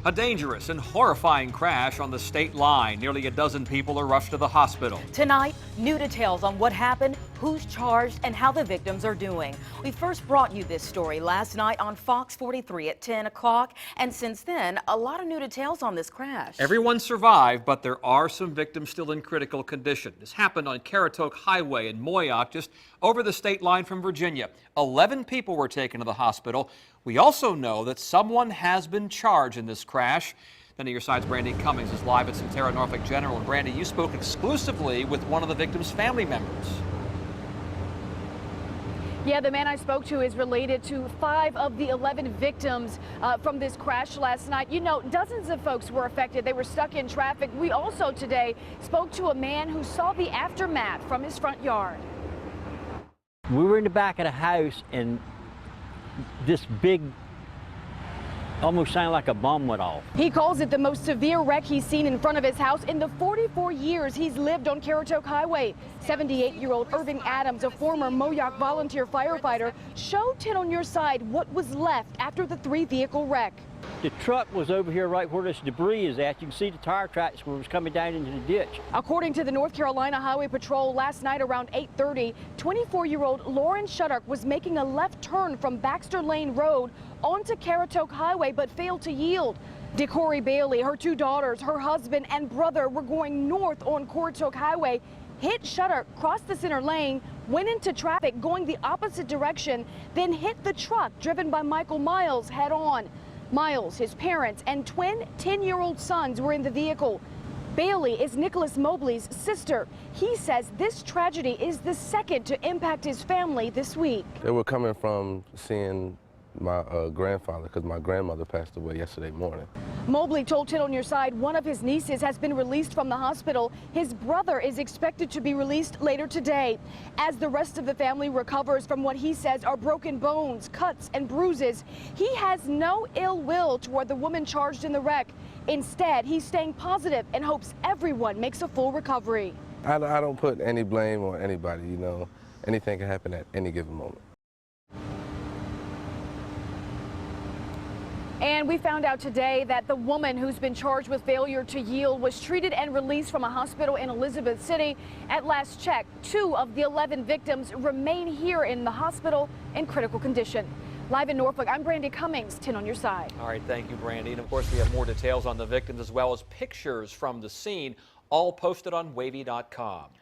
A dangerous and horrifying crash on the state line. Nearly a dozen people are rushed to the hospital. Tonight, new details on what happened, who's charged, and how the victims are doing. We first brought you this story last night on Fox 43 at 10 o'clock, and since then, a lot of new details on this crash. Everyone survived, but there are some victims still in critical condition. This happened on Caratoke Highway in Moyock, just over the state line from Virginia. 11 people were taken to the hospital. We also know that someone has been charged in this crash. Then at your side's Brandy Cummings is live at Centera Norfolk General. And Brandy, you spoke exclusively with one of the victims' family members. Yeah, the man I spoke to is related to 5 of the 11 victims from this crash last night. You know, dozens of folks were affected. They were stuck in traffic. We also today spoke to a man who saw the aftermath from his front yard. We were in the back of the house and this big, almost sounded like a bomb went off. He calls it the most severe wreck he's seen in front of his house in the 44 years he's lived on Caratoke Highway. 78-year-old Irving Adams, a former Moyock volunteer firefighter, showed 10 on your side what was left after the 3-vehicle wreck. The truck was over here right where this debris is at. You can see the tire tracks where it was coming down into the ditch. According to the North Carolina Highway Patrol, last night around 8:30, 24-year-old Lauren Shuddock was making a left turn from Baxter Lane Road onto Caratoke Highway but failed to yield. DeCorey Bailey, her 2 daughters, her husband and brother were going north on Caratoke Highway, hit Shuddock, crossed the center lane, went into traffic going the opposite direction, then hit the truck driven by Michael Miles head on. Miles, his parents, and twin 10-year-old sons were in the vehicle. Bailey is Nicholas Mobley's sister. He says this tragedy is the second to impact his family this week. They were coming from seeing my grandfather because my grandmother passed away yesterday morning. Mobley told 10 on your side one of his nieces has been released from the hospital. His brother is expected to be released later today. As the rest of the family recovers from what he says are broken bones, cuts, and bruises, he has no ill will toward the woman charged in the wreck. Instead, he's staying positive and hopes everyone makes a full recovery. I don't put any blame on anybody, you know. Anything can happen at any given moment. And we found out today that the woman who's been charged with failure to yield was treated and released from a hospital in Elizabeth City. At last check, 2 of the 11 victims remain here in the hospital in critical condition. Live in Norfolk, I'm Brandy Cummings, 10 on your side. All right, thank you, Brandy. And of course, we have more details on the victims as well as pictures from the scene, all posted on wavy.com.